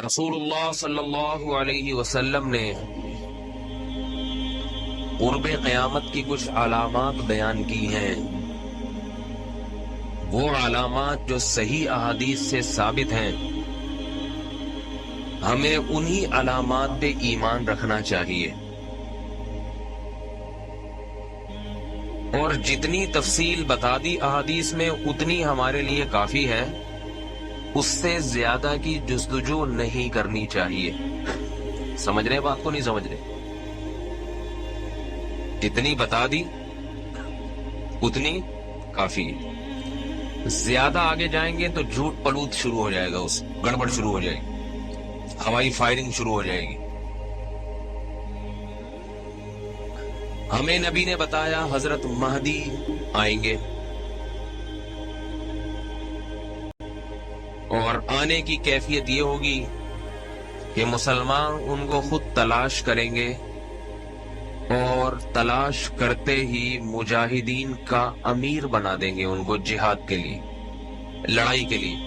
رسول اللہ صلی اللہ علیہ وسلم نے قرب قیامت کی کچھ علامات بیان کی ہیں. وہ علامات جو صحیح احادیث سے ثابت ہیں، ہمیں انہی علامات پہ ایمان رکھنا چاہیے، اور جتنی تفصیل بتا دی احادیث میں اتنی ہمارے لیے کافی ہے. اس سے زیادہ کی جستجو نہیں کرنی چاہیے. سمجھ رہے بات کو؟ نہیں سمجھ رہے؟ جتنی بتا دی اتنی کافی ہے. زیادہ آگے جائیں گے تو جھوٹ پلوت شروع ہو جائے گا، اس گڑبڑ شروع ہو جائے گی، ہوائی فائرنگ شروع ہو جائے گی. ہمیں نبی نے بتایا حضرت مہدی آئیں گے، اور آنے کی کیفیت یہ ہوگی کہ مسلمان ان کو خود تلاش کریں گے، اور تلاش کرتے ہی مجاہدین کا امیر بنا دیں گے ان کو، جہاد کے لیے، لڑائی کے لیے.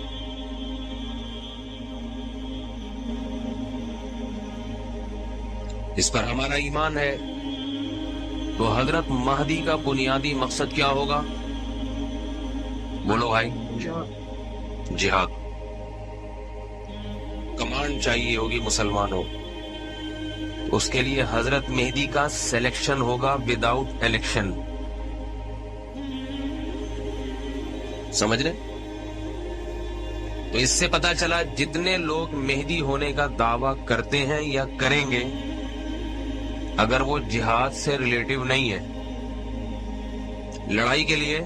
اس پر ہمارا ایمان ہے. تو حضرت مہدی کا بنیادی مقصد کیا ہوگا؟ بولو بھائی. جہاد. کمانڈ چاہیے ہوگی مسلمانوں. اس کے لیے حضرت مہدی کا سلیکشن ہوگا وداؤٹ الیکشن. سمجھ رہے؟ تو اس سے پتا چلا جتنے لوگ مہدی ہونے کا دعویٰ کرتے ہیں یا کریں گے، اگر وہ جہاد سے ریلیٹو نہیں ہے، لڑائی کے لیے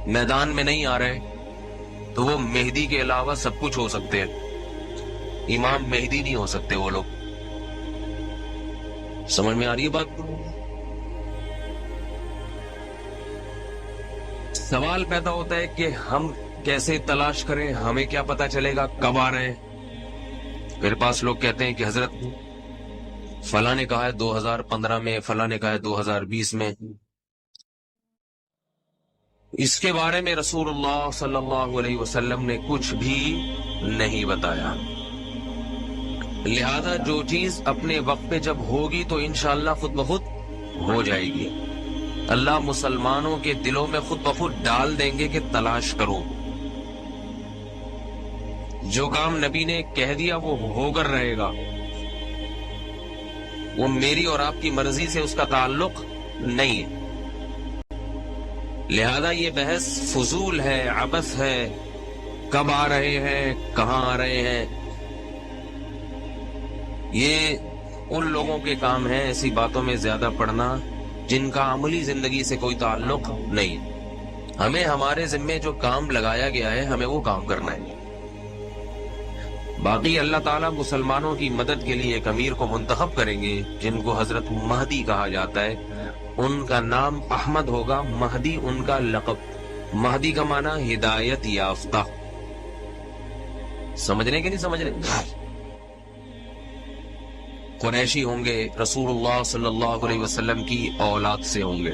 میدان میں نہیں آ رہے، تو وہ مہدی کے علاوہ سب کچھ ہو سکتے ہیں، امام مہدی نہیں ہو سکتے وہ لوگ. سمجھ میں آ رہی ہے بات؟ سوال پیدا ہوتا ہے کہ ہم کیسے تلاش کریں، ہمیں کیا پتا چلے گا کب آ رہے ہیں؟ میرے پاس لوگ کہتے ہیں کہ حضرت فلاں نے کہا ہے 2015 میں، فلاں نے کہا ہے 2020 میں. اس کے بارے میں رسول اللہ صلی اللہ علیہ وسلم نے کچھ بھی نہیں بتایا. لہذا جو چیز اپنے وقت پہ جب ہوگی تو انشاءاللہ خود بخود ہو جائے گی. اللہ مسلمانوں کے دلوں میں خود بخود ڈال دیں گے کہ تلاش کرو. جو کام نبی نے کہہ دیا وہ ہو کر رہے گا، وہ میری اور آپ کی مرضی سے اس کا تعلق نہیں ہے. لہذا یہ بحث فضول ہے، عبث ہے. کب آ رہے ہیں، کہاں آ رہے ہیں، یہ ان لوگوں کے کام ہے ایسی باتوں میں زیادہ پڑنا جن کا عملی زندگی سے کوئی تعلق نہیں. ہمیں ہمارے ذمے جو کام لگایا گیا ہے ہمیں وہ کام کرنا ہے. باقی اللہ تعالیٰ مسلمانوں کی مدد کے لیے ایک امیر کو منتخب کریں گے جن کو حضرت مہدی کہا جاتا ہے. ان کا نام احمد ہوگا، مہدی ان کا لقب. مہدی کا معنی ہدایت یافتہ. سمجھ رہے کہ نہیں سمجھ رہے؟ قریشی ہوں گے، رسول اللہ صلی اللہ علیہ وسلم کی اولاد سے ہوں گے.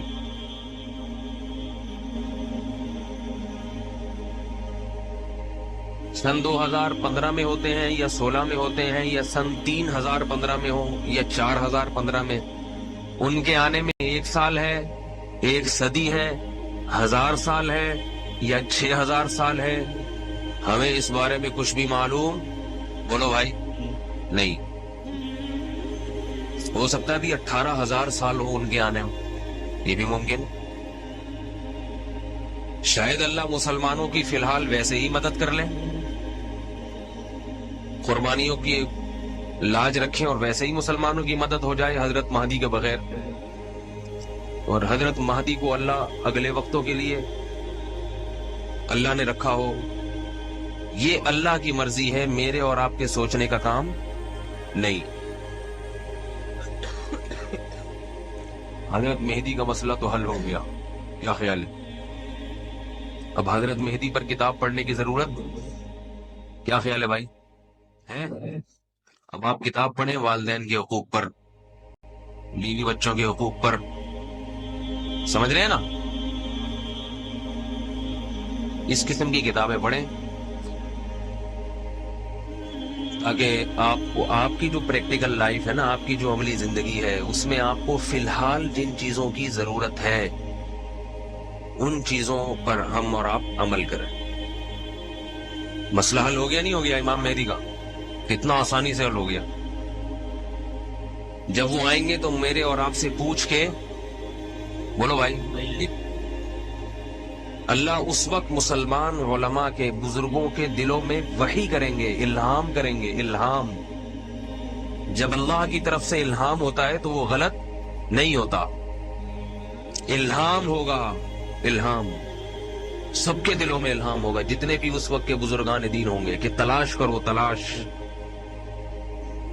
سن 2015 میں ہوتے ہیں یا 16 میں ہوتے ہیں یا سن 3015 میں ہو یا 4015 میں، ان کے آنے میں 1 سال ہے، 1 صدی ہے، 1000 سال ہے یا 6000 سال ہے، ہمیں اس بارے میں کچھ بھی معلوم، بولو بھائی، نہیں. ہو سکتا ہے بھی 18000 سال ہو ان کے آنے میں، یہ بھی ممکن. شاید اللہ مسلمانوں کی فی الحال ویسے ہی مدد کر لیں، قربانیوں کی لاج رکھیں اور ویسے ہی مسلمانوں کی مدد ہو جائے حضرت مہدی کے بغیر. اور حضرت مہدی کو اللہ اگلے وقتوں کے لیے اللہ نے رکھا ہو، یہ اللہ کی مرضی ہے، میرے اور آپ کے سوچنے کا کام نہیں. حضرت مہدی کا مسئلہ تو حل ہو گیا، کیا خیال ہے؟ اب حضرت مہدی پر کتاب پڑھنے کی ضرورت، کیا خیال ہے بھائی؟ ہے؟ اب آپ کتاب پڑھیں والدین کے حقوق پر، بیوی بچوں کے حقوق پر. سمجھ رہے ہیں نا؟ اس قسم کی کتابیں پڑھیں. تاکہ آپ کی جو پریکٹیکل لائف ہے نا، آپ کی جو عملی زندگی ہے، اس میں آپ کو فی الحال جن چیزوں کی ضرورت ہے ان چیزوں پر ہم اور آپ عمل کریں۔ مسئلہ حل ہو گیا نہیں ہو گیا امام مہدی کا؟ کتنا آسانی سے حل ہو گیا۔ جب وہ آئیں گے تو میرے اور آپ سے پوچھ کے بولو بھائی، اللہ اس وقت مسلمان علماء کے، بزرگوں کے دلوں میں وحی کریں گے، الہام کریں گے۔ الہام، جب اللہ کی طرف سے الہام ہوتا ہے تو وہ غلط نہیں ہوتا۔ الہام ہوگا، الہام سب کے دلوں میں الہام ہوگا، جتنے بھی اس وقت کے بزرگان دین ہوں گے، کہ تلاش کرو، تلاش۔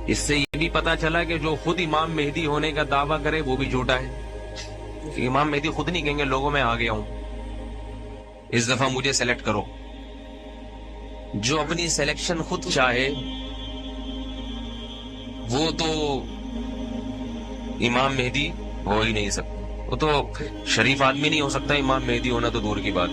اس سے یہ بھی پتا چلا کہ جو خود امام مہدی ہونے کا دعویٰ کرے وہ بھی جھوٹا ہے۔ امام مہدی خود نہیں کہیں گے لوگوں میں آ گیا ہوں، اس دفعہ مجھے سلیکٹ کرو۔ جو اپنی سلیکشن خود چاہے وہ تو امام مہدی ہو ہی نہیں سکتا، وہ تو شریف آدمی نہیں ہو سکتا امام مہدی ہونا تو دور کی بات۔